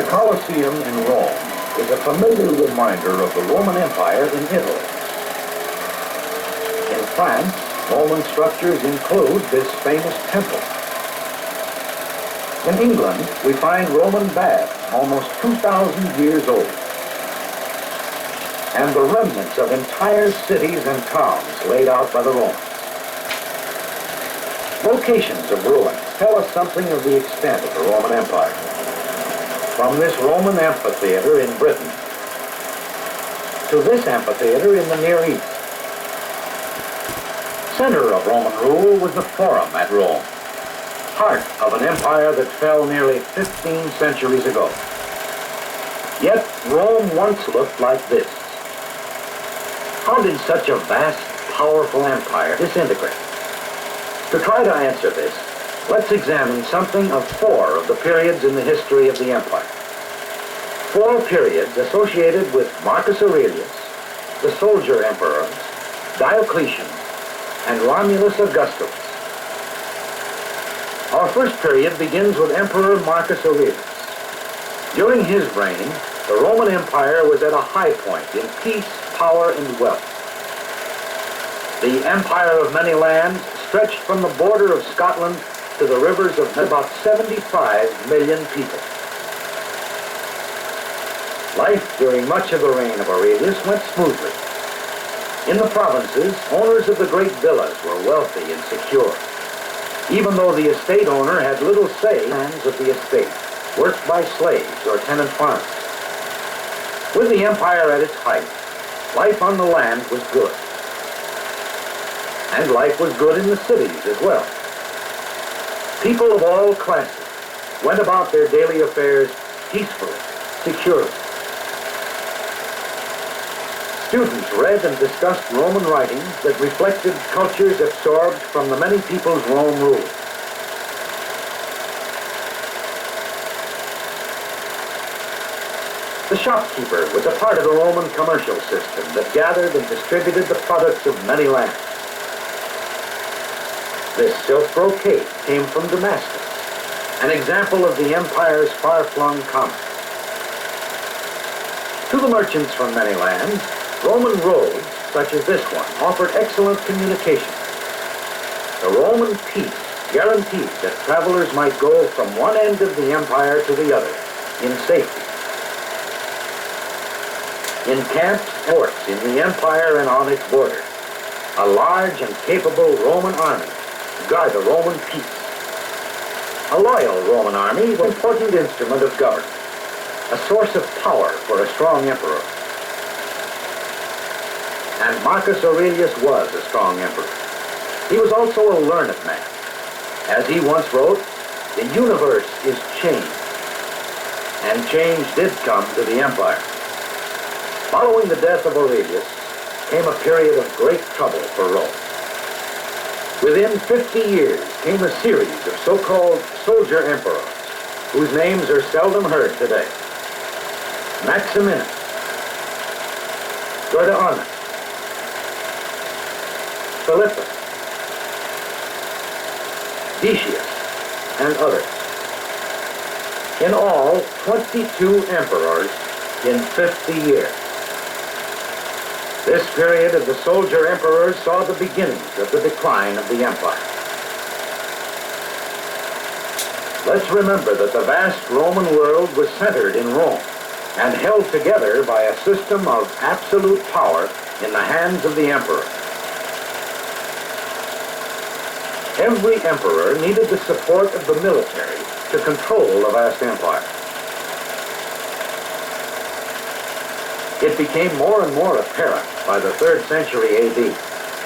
The Colosseum in Rome is a familiar reminder of the Roman Empire in Italy. In France, Roman structures include this famous temple. In England, we find Roman baths almost 2,000 years old, and the remnants of entire cities and towns laid out by the Romans. Locations of ruins tell us something of the extent of the Roman Empire. From this Roman amphitheater in Britain to this amphitheater in the Near East. Center of Roman rule was the Forum at Rome, heart of an empire that fell nearly 15 centuries ago. Yet Rome once looked like this. How did such a vast, powerful empire disintegrate? To try to answer this, let's examine something of 4 of the periods in the history of the empire. 4 periods associated with Marcus Aurelius, the soldier emperors, Diocletian, and Romulus Augustulus. Our first period begins with Emperor Marcus Aurelius. During his reign, the Roman Empire was at a high point in peace, power, and wealth. The empire of many lands stretched from the border of Scotland to the rivers of about 75 million people. Life during much of the reign of Aurelius went smoothly. In the provinces, owners of the great villas were wealthy and secure, even though the estate owner had little say in the lands of the estate, worked by slaves or tenant farmers. With the empire at its height, life on the land was good. And life was good in the cities as well. People of all classes went about their daily affairs peacefully, securely. Students read and discussed Roman writings that reflected cultures absorbed from the many peoples Rome ruled. The shopkeeper was a part of the Roman commercial system that gathered and distributed the products of many lands. This silk brocade came from Damascus, an example of the empire's far-flung commerce. To the merchants from many lands, Roman roads, such as this one, offered excellent communication. The Roman peace guaranteed that travelers might go from one end of the empire to the other in safety. In camps and forts in the empire and on its borders, a large and capable Roman army guard the Roman peace. A loyal Roman army was an important instrument of government, a source of power for a strong emperor. And Marcus Aurelius was a strong emperor. He was also a learned man. As he once wrote, "The universe is change." And change did come to the empire. Following the death of Aurelius came a period of great trouble for Rome. Within 50 years came a series of so-called soldier emperors, whose names are seldom heard today. Maximinus, Gordianus, Philippus, Decius, and others. In all, 22 emperors in 50 years. This period of the soldier emperors saw the beginnings of the decline of the empire. Let's remember that the vast Roman world was centered in Rome and held together by a system of absolute power in the hands of the emperor. Every emperor needed the support of the military to control the vast empire. It became more and more apparent by the 3rd century AD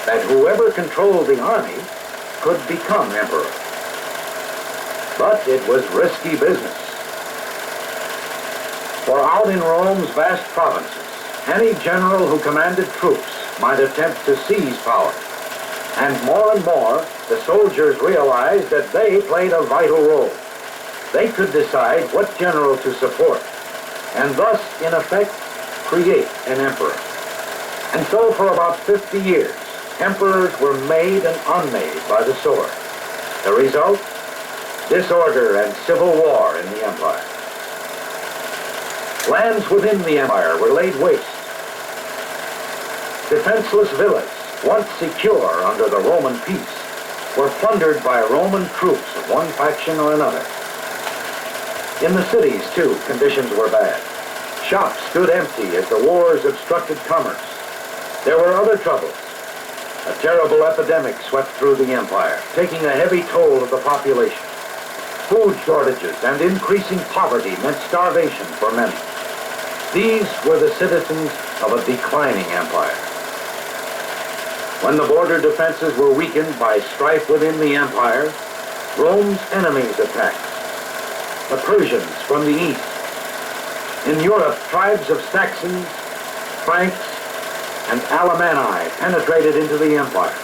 that whoever controlled the army could become emperor. But it was risky business. For out in Rome's vast provinces, any general who commanded troops might attempt to seize power. And more, the soldiers realized that they played a vital role. They could decide what general to support, and thus, in effect, create an emperor. And so for about 50 years, emperors were made and unmade by the sword. The result? Disorder and civil war in the empire. Lands within the empire were laid waste. Defenseless villas, once secure under the Roman peace, were plundered by Roman troops of one faction or another. In the cities, too, conditions were bad. Shops stood empty as the wars obstructed commerce. There were other troubles. A terrible epidemic swept through the empire, taking a heavy toll of the population. Food shortages and increasing poverty meant starvation for many. These were the citizens of a declining empire. When the border defenses were weakened by strife within the empire, Rome's enemies attacked. The Persians from the east. In Europe, tribes of Saxons, Franks, and Alemanni penetrated into the empire.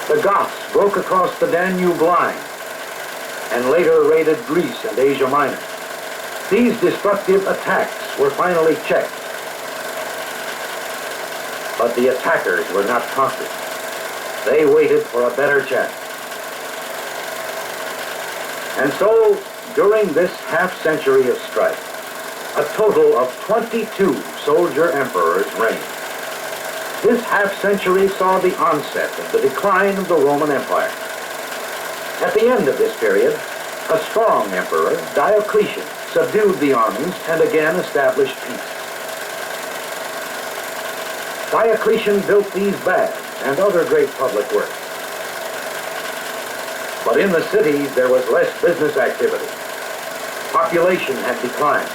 The Goths broke across the Danube line and later raided Greece and Asia Minor. These destructive attacks were finally checked. But the attackers were not conquered. They waited for a better chance. And so, during this half-century of strife, a total of 22 soldier emperors reigned. This half-century saw the onset of the decline of the Roman Empire. At the end of this period, a strong emperor, Diocletian, subdued the armies and again established peace. Diocletian built these baths and other great public works. But in the cities, there was less business activity. Population had declined.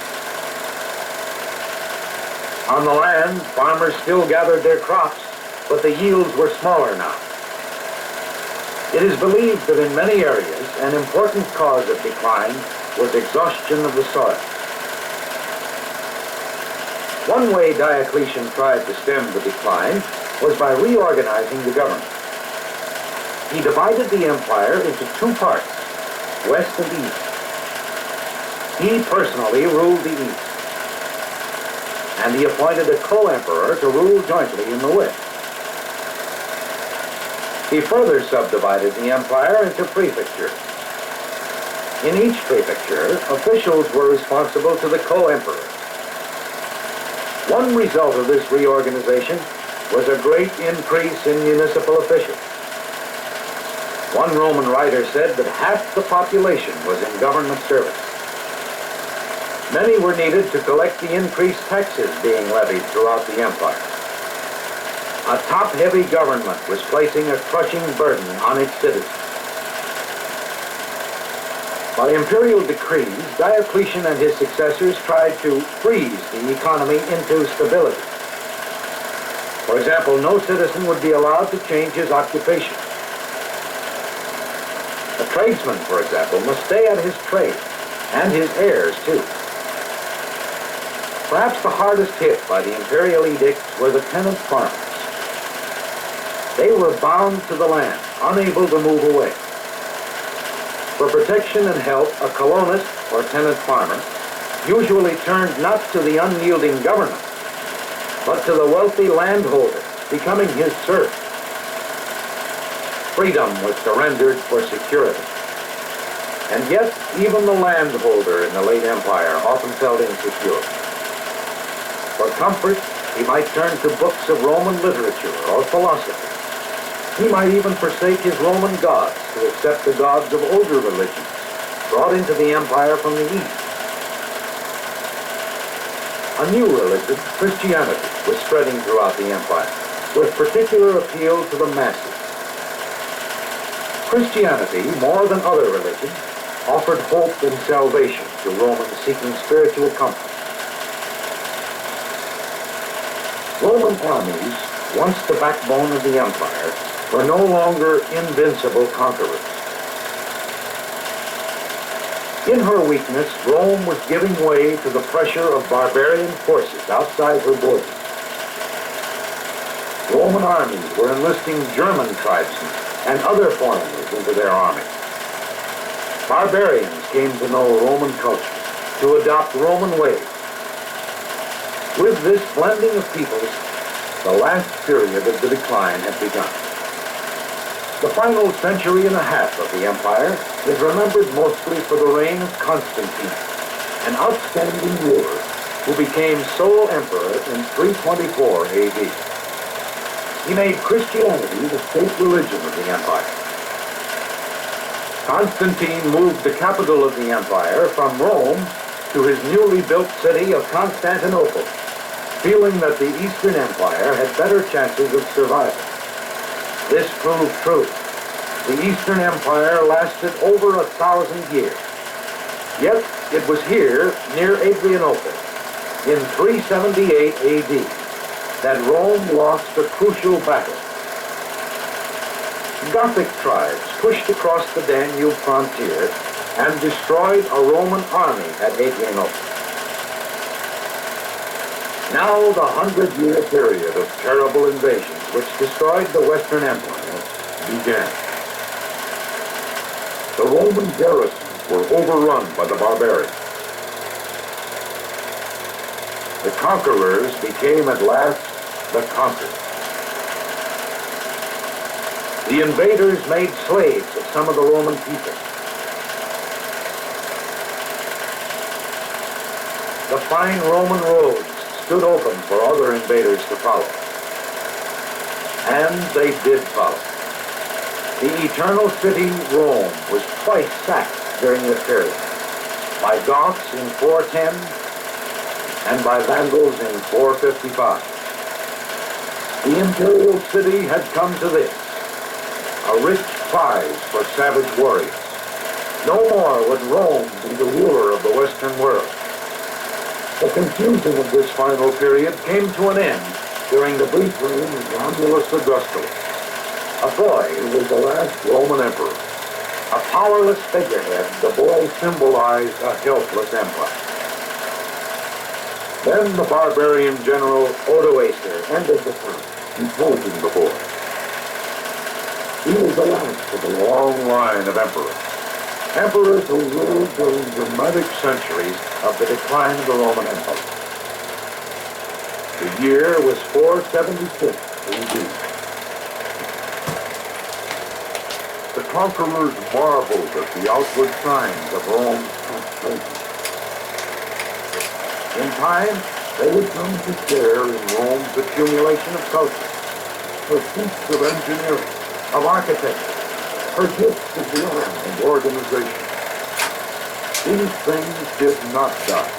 On the land, farmers still gathered their crops, but the yields were smaller now. It is believed that in many areas, an important cause of decline was exhaustion of the soil. One way Diocletian tried to stem the decline was by reorganizing the government. He divided the empire into two parts, west and east. He personally ruled the east, and he appointed a co-emperor to rule jointly in the west. He further subdivided the empire into prefectures. In each prefecture, officials were responsible to the co-emperor. One result of this reorganization was a great increase in municipal officials. One Roman writer said that half the population was in government service. Many were needed to collect the increased taxes being levied throughout the empire. A top-heavy government was placing a crushing burden on its citizens. By imperial decrees, Diocletian and his successors tried to freeze the economy into stability. For example, no citizen would be allowed to change his occupation. A tradesman, for example, must stay at his trade, and his heirs, too. Perhaps the hardest hit by the imperial edicts were the tenant farmers. They were bound to the land, unable to move away. For protection and help, a colonist, or tenant farmer, usually turned not to the unyielding government, but to the wealthy landholder, becoming his serf. Freedom was surrendered for security. And yet, even the landholder in the late empire often felt insecure. For comfort, he might turn to books of Roman literature or philosophy. He might even forsake his Roman gods to accept the gods of older religions brought into the empire from the east. A new religion, Christianity, was spreading throughout the empire, with particular appeal to the masses. Christianity, more than other religions, offered hope and salvation to Romans seeking spiritual comfort. Roman armies, once the backbone of the empire, were no longer invincible conquerors. In her weakness, Rome was giving way to the pressure of barbarian forces outside her borders. Roman armies were enlisting German tribesmen and other foreigners into their army. Barbarians came to know Roman culture, to adopt Roman ways. With this blending of peoples, the last period of the decline had begun. The final century and a half of the empire is remembered mostly for the reign of Constantine, an outstanding ruler who became sole emperor in 324 AD. He made Christianity the state religion of the empire. Constantine moved the capital of the empire from Rome to his newly built city of Constantinople, feeling that the Eastern Empire had better chances of survival. This proved true. The Eastern Empire lasted over 1,000 years. Yet it was here, near Adrianople, in 378 AD, that Rome lost a crucial battle. Gothic tribes pushed across the Danube frontier and destroyed a Roman army at Adrianople. Now the 100-year period of terrible invasions which destroyed the Western Empire began. The Roman garrisons were overrun by the barbarians. The conquerors became at last the conquered. The invaders made slaves of some of the Roman people. The fine Roman roads stood open for other invaders to follow. And they did follow. The eternal city, Rome, was twice sacked during this period, by Goths in 410 and by Vandals in 455. The imperial city had come to this, a rich prize for savage warriors. No more would Rome be the ruler of the Western world. The confusion of this final period came to an end during the brief reign of Romulus Augustulus, a boy who was the last Roman emperor. A powerless figurehead, the boy symbolized a helpless empire. Then the barbarian general Odoacer ended the term, imposing the boy. He was the last of a long line of emperors. Emperors who ruled during dramatic centuries of the decline of the Roman Empire. The year was 476 AD. The conquerors marveled at the outward signs of Rome's prosperity. In time, they would come to share in Rome's accumulation of culture, her feats of engineering, of architecture, her gifts of the arts and organization. These things did not die.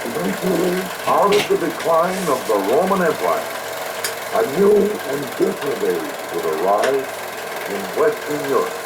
Eventually, out of the decline of the Roman Empire, a new and different age would arise in Western Europe.